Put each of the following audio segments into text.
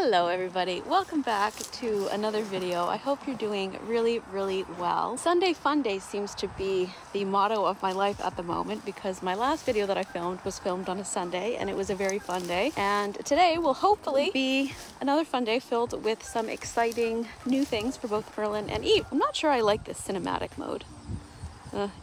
Hello everybody, welcome back to another video. I hope you're doing really well. Sunday Fun Day seems to be the motto of my life at the moment because my last video that I filmed was filmed on a Sunday and it was a very fun day. And today will hopefully be another fun day filled with some exciting new things for both Merlin and Eve. I'm not sure I like this cinematic mode.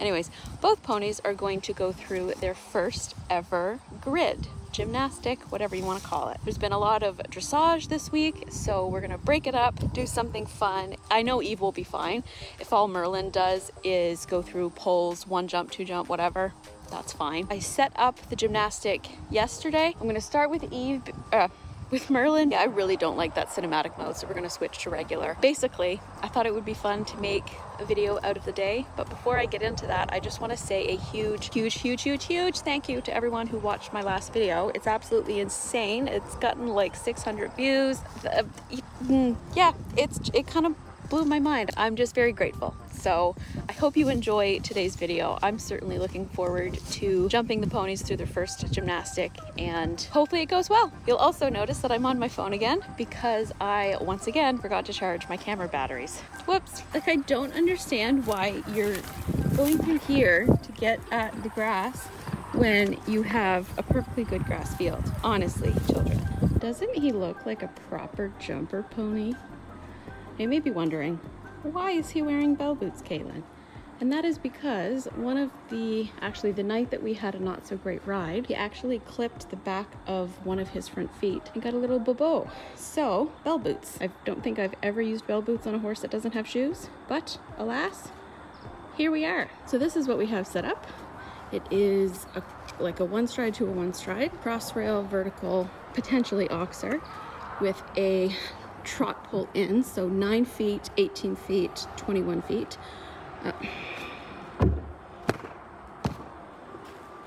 Anyways, both ponies are going to go through their first ever grid. Gymnastic, whatever you want to call it. There's been a lot of dressage this week, so we're gonna break it up, do something fun. I know Eve will be fine. If all Merlin does is go through poles, 1 jump, 2 jump, whatever, that's fine. I set up the gymnastic yesterday. I'm gonna start with Eve, with Merlin. Yeah, I really don't like that cinematic mode, so we're gonna switch to regular. Basically, I thought it would be fun to make a video out of the day, but before I get into that, I just want to say a huge thank you to everyone who watched my last video. It's absolutely insane. It's gotten like 600 views. Yeah, it kind of blew my mind. I'm just very grateful. So I hope you enjoy today's video. I'm certainly looking forward to jumping the ponies through their first gymnastic and hopefully it goes well. You'll also notice that I'm on my phone again because I once again forgot to charge my camera batteries. Whoops. Like, I don't understand why you're going through here to get at the grass when you have a perfectly good grass field. Honestly, children. Doesn't he look like a proper jumper pony? You may be wondering, why is he wearing bell boots, Kaitlyn? And that is because actually the night that we had a not so great ride, he actually clipped the back of one of his front feet and got a little bobo. So, bell boots. I don't think I've ever used bell boots on a horse that doesn't have shoes, but alas, here we are. So this is what we have set up. It is like a 1 stride to a 1 stride, cross rail, vertical, potentially oxer, with a trot pull in, so 9 feet, 18 feet, 21 feet.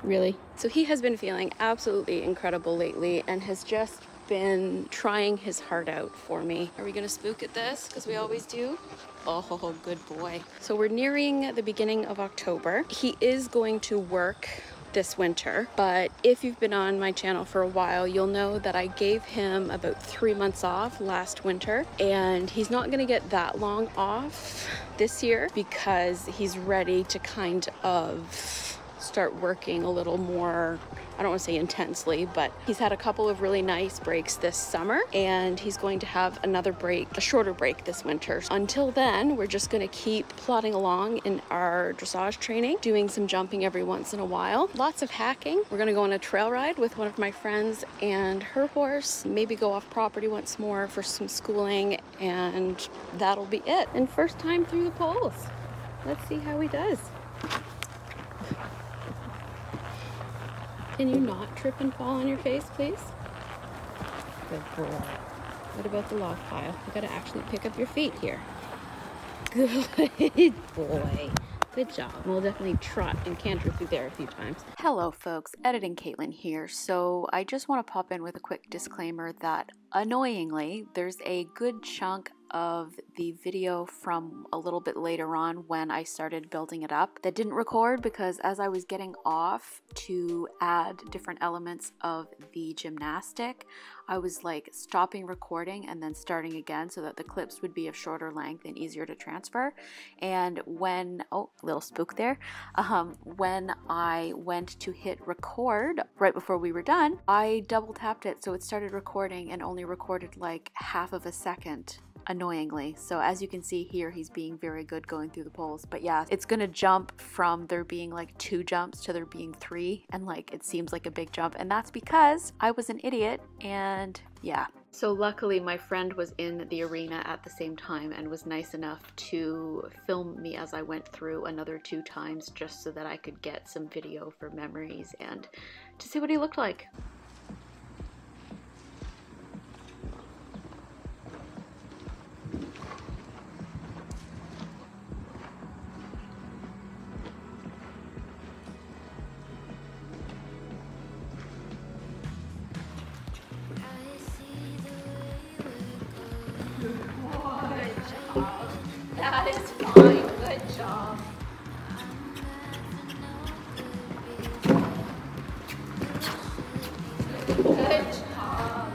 Really? So he has been feeling absolutely incredible lately and has just been trying his heart out for me. Are we gonna spook at this? Because we always do. Oh, good boy. So we're nearing the beginning of October. He is going to work this winter, but if you've been on my channel for a while, you'll know that I gave him about 3 months off last winter, and he's not gonna get that long off this year because he's ready to kind of start working a little more, I don't want to say intensely, but he's had a couple of really nice breaks this summer and he's going to have another break, a shorter break this winter. Until then, we're just going to keep plodding along in our dressage training, doing some jumping every once in a while, lots of hacking. We're going to go on a trail ride with one of my friends and her horse, maybe go off property once more for some schooling, and that'll be it. And first time through the poles. Let's see how he does. Can you not trip and fall on your face, please? Good boy. What about the log pile? You gotta actually pick up your feet here. Good boy. Good job. We'll definitely trot and canter through there a few times. Hello folks, Editing Kaitlyn here. So I just want to pop in with a quick disclaimer that annoyingly, there's a good chunk of the video from a little bit later on when I started building it up that didn't record because as I was getting off to add different elements of the gymnastic, I was like stopping recording and then starting again so that the clips would be of shorter length and easier to transfer. And when, oh, little spook there, when I went to hit record right before we were done, I double tapped it so it started recording and only recorded like half of a second, annoyingly. So as you can see here, he's being very good going through the poles. But yeah, it's gonna jump from there being like 2 jumps to there being 3, and like it seems like a big jump, and that's because I was an idiot. And yeah, so luckily my friend was in the arena at the same time and was nice enough to film me as I went through another 2 times just so that I could get some video for memories and to see what he looked like. That is fine. Good job. Good job.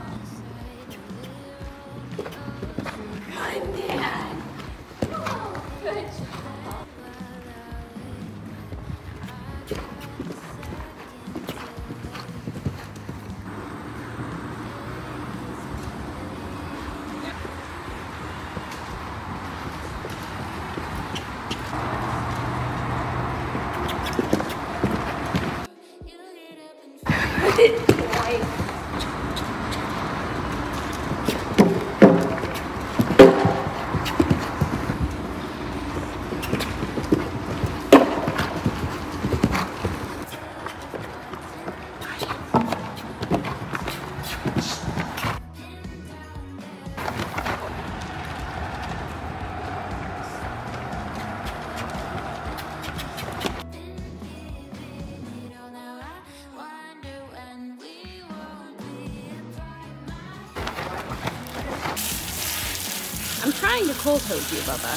trying to cold hose you, Bubba.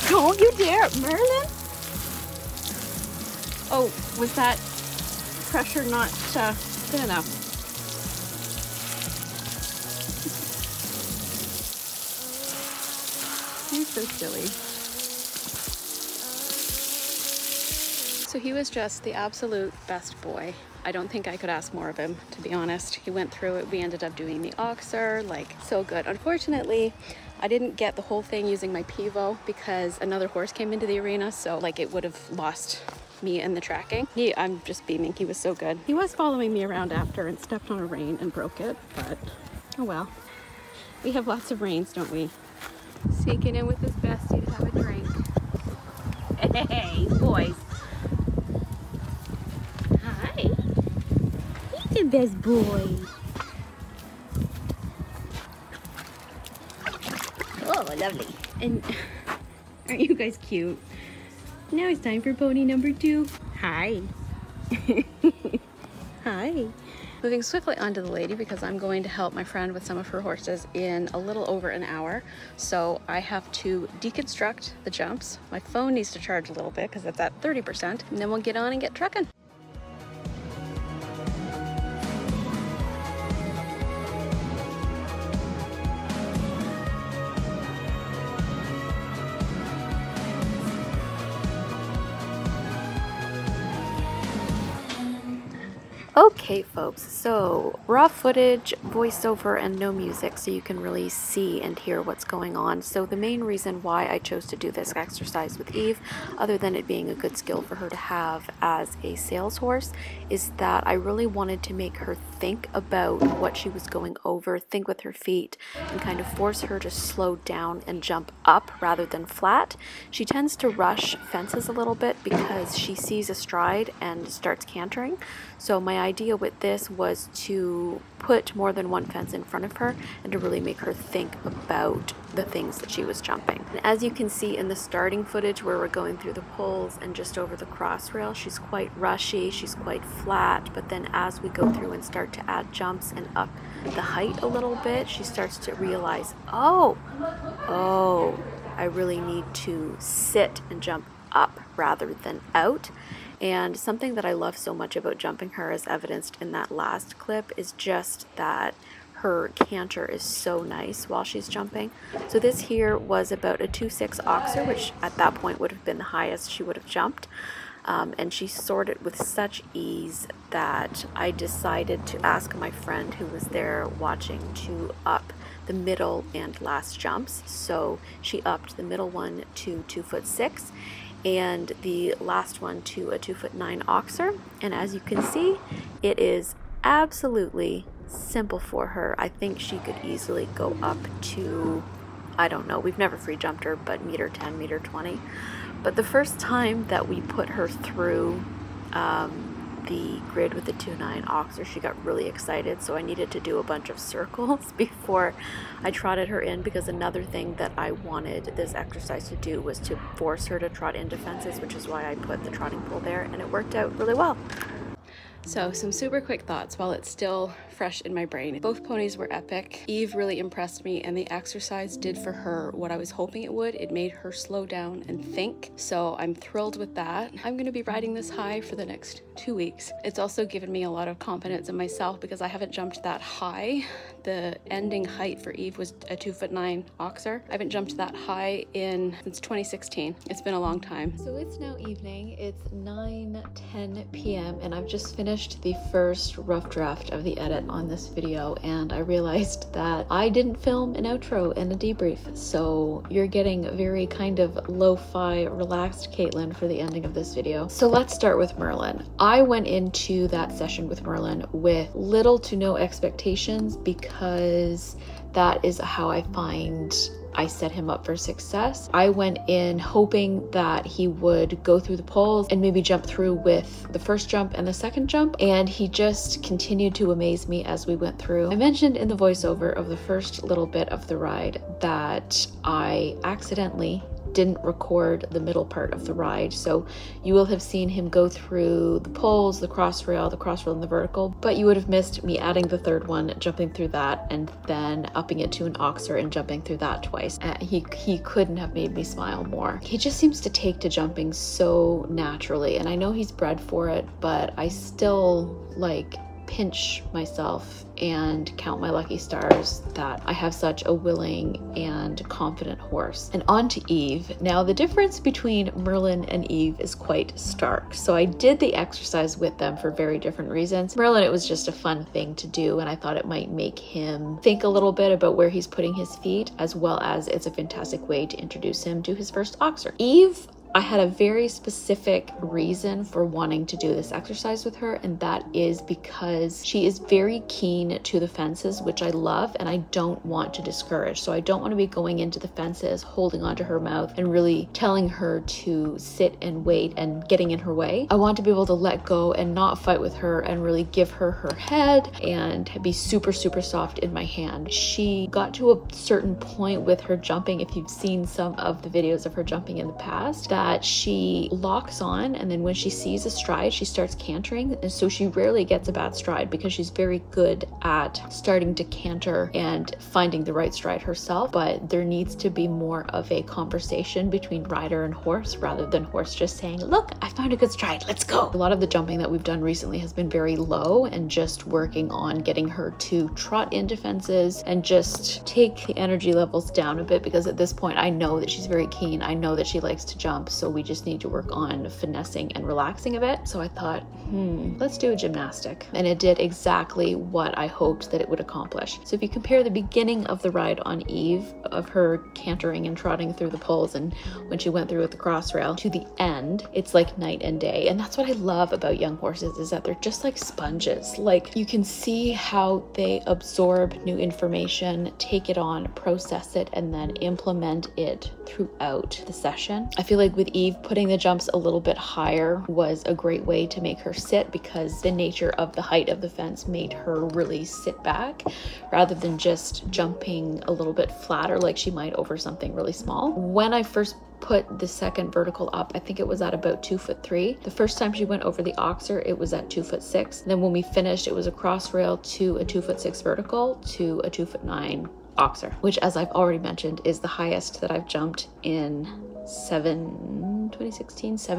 Don't you dare, Merlin! Oh, was that pressure not good enough? You're so silly. So he was just the absolute best boy. I don't think I could ask more of him, to be honest. He went through it. We ended up doing the oxer, like, so good. Unfortunately, I didn't get the whole thing using my pivo because another horse came into the arena, so like it would have lost me in the tracking. I'm just beaming. He was so good. He was following me around after and stepped on a rein and broke it, but oh well. We have lots of reins, don't we? Sneaking in with his bestie to have a drink. Hey, boys. Hi. He's the best boy. Oh, lovely. And aren't you guys cute? Now it's time for pony number 2. Hi. Hi. Moving swiftly onto the lady because I'm going to help my friend with some of her horses in a little over an hour. So I have to deconstruct the jumps. My phone needs to charge a little bit because it's at 30%, and then we'll get on and get trucking. Okay folks, so raw footage, voiceover, and no music so you can really see and hear what's going on. So the main reason why I chose to do this exercise with Eve, other than it being a good skill for her to have as a sales horse, is that I really wanted to make her think about what she was going over, think with her feet, and kind of force her to slow down and jump up rather than flat. She tends to rush fences a little bit because she sees a stride and starts cantering. So my idea with this was to put more than one fence in front of her and to really make her think about the things that she was jumping. And as you can see in the starting footage where we're going through the poles and just over the cross rail, she's quite rushy, she's quite flat, but then as we go through and start to add jumps and up the height a little bit, she starts to realize, oh, I really need to sit and jump up rather than out. And something that I love so much about jumping her, as evidenced in that last clip, is just that her canter is so nice while she's jumping. So this here was about a 2.6 oxer, which at that point would have been the highest she would have jumped. And she soared it with such ease that I decided to ask my friend who was there watching to up the middle and last jumps. So she upped the middle one to 2'6" and the last one to a 2'9" oxer. And as you can see, it is absolutely simple for her. I think she could easily go up to, I don't know, we've never free jumped her, but meter 10, meter 20. But the first time that we put her through the grid with the 2'9" oxer, she got really excited, so I needed to do a bunch of circles before I trotted her in, because another thing that I wanted this exercise to do was to force her to trot into fences, which is why I put the trotting pole there, and it worked out really well. So some super quick thoughts while it's still fresh in my brain. Both ponies were epic. Eve really impressed me, and the exercise did for her what I was hoping it would. It made her slow down and think, so I'm thrilled with that. I'm going to be riding this high for the next 2 weeks. It's also given me a lot of confidence in myself because I haven't jumped that high. The ending height for Eve was a 2'9" oxer. I haven't jumped that high since 2016. It's been a long time. So it's now evening. It's 9:10 p.m. and I've just finished the first rough draft of the edit on this video, and I realized that I didn't film an outro and a debrief, so you're getting a very kind of lo-fi, relaxed Kaitlyn for the ending of this video. So let's start with Merlin. I went into that session with Merlin with little to no expectations because that is how I find I set him up for success. I went in hoping that he would go through the poles and maybe jump through with the first jump and the second jump, and he just continued to amaze me as we went through. I mentioned in the voiceover of the first little bit of the ride that I accidentally didn't record the middle part of the ride. So you will have seen him go through the poles, the cross rail and the vertical, but you would have missed me adding the third one, jumping through that, and then upping it to an oxer and jumping through that twice. He couldn't have made me smile more. He just seems to take to jumping so naturally, and I know he's bred for it, but I still like pinch myself and count my lucky stars that I have such a willing and confident horse. And on to Eve. Now the difference between Merlin and Eve is quite stark. So I did the exercise with them for very different reasons. Merlin, it was just a fun thing to do, and I thought it might make him think a little bit about where he's putting his feet, as well as it's a fantastic way to introduce him to his first oxer. Eve, I had a very specific reason for wanting to do this exercise with her, and that is because she is very keen to the fences, which I love and I don't want to discourage. So I don't want to be going into the fences, holding onto her mouth and really telling her to sit and wait and getting in her way. I want to be able to let go and not fight with her and really give her her head and be super, super soft in my hand. She got to a certain point with her jumping, if you've seen some of the videos of her jumping in the past, that she locks on, and then when she sees a stride, she starts cantering. And so she rarely gets a bad stride because she's very good at starting to canter and finding the right stride herself. But there needs to be more of a conversation between rider and horse, rather than horse just saying, look, I found a good stride, let's go. A lot of the jumping that we've done recently has been very low, and just working on getting her to trot into fences and just take the energy levels down a bit, because at this point I know that she's very keen. I know that she likes to jump. So we just need to work on finessing and relaxing a bit. So I thought, let's do a gymnastic. And it did exactly what I hoped that it would accomplish. So if you compare the beginning of the ride on Eve, of her cantering and trotting through the poles and when she went through with the cross rail, to the end, it's like night and day. And that's what I love about young horses, is that they're just like sponges. Like, you can see how they absorb new information, take it on, process it, and then implement it throughout the session. I feel like with Eve, putting the jumps a little bit higher was a great way to make her sit, because the nature of the height of the fence made her really sit back rather than just jumping a little bit flatter like she might over something really small. When I first put the second vertical up, I think it was at about 2'3". The first time she went over the oxer, it was at 2'6". Then when we finished, it was a cross rail to a 2'6" vertical to a 2'9" oxer, which, as I've already mentioned, is the highest that I've jumped in 7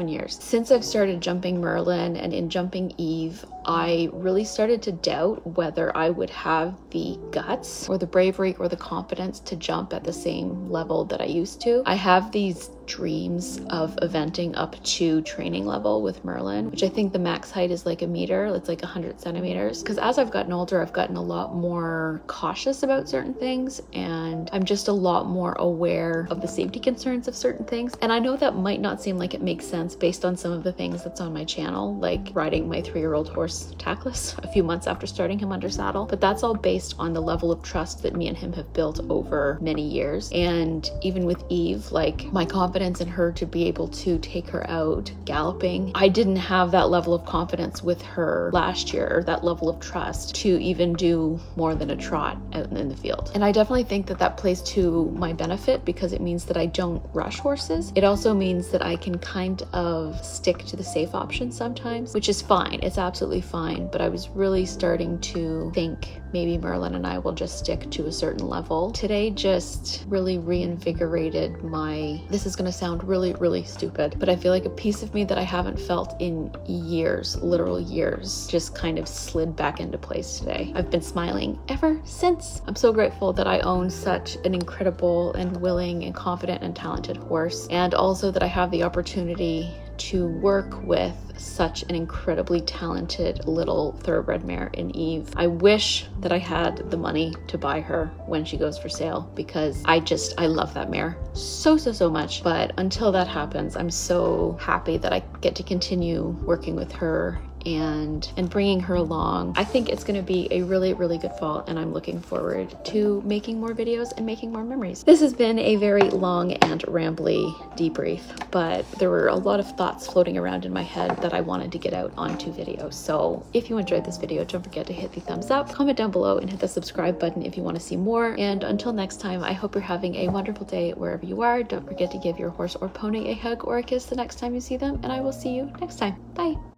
years. Since I've started jumping Merlin and in jumping Eve, I really started to doubt whether I would have the guts or the bravery or the confidence to jump at the same level that I used to. I have these dreams of eventing up to training level with Merlin, which I think the max height is like a meter. It's like 100 centimeters. Because as I've gotten older, I've gotten a lot more cautious about certain things, and I'm just a lot more aware of the safety concerns of certain things. And I know that might not seem like it makes sense based on some of the things that's on my channel, like riding my 3-year-old horse tackless a few months after starting him under saddle, but that's all based on the level of trust that me and him have built over many years. And even with Eve, like, my confidence in her to be able to take her out galloping, I didn't have that level of confidence with her last year, or that level of trust to even do more than a trot out in the field. And I definitely think that that plays to my benefit, because it means that I don't rush horses. It also means that I can kind of stick to the safe option sometimes, which is fine. It's absolutely fine. But I was really starting to think maybe Merlin and I will just stick to a certain level. Today just really reinvigorated my, this is going to sound really, really stupid, but I feel like a piece of me that I haven't felt in years, literal years, just kind of slid back into place today. I've been smiling ever since. I'm so grateful that I own such an incredible and willing and confident and talented horse, and also that I have the opportunity to work with such an incredibly talented little thoroughbred mare in Eve. I wish that I had the money to buy her when she goes for sale, because I love that mare so much. But until that happens, I'm so happy that I get to continue working with her and bringing her along. I think it's going to be a really, really good fall, and I'm looking forward to making more videos and making more memories. This has been a very long and rambly debrief, but there were a lot of thoughts floating around in my head that I wanted to get out onto video. So if you enjoyed this video, don't forget to hit the thumbs up, comment down below, and hit the subscribe button if you want to see more. And until next time, I hope you're having a wonderful day wherever you are. Don't forget to give your horse or pony a hug or a kiss the next time you see them, and I will see you next time. Bye.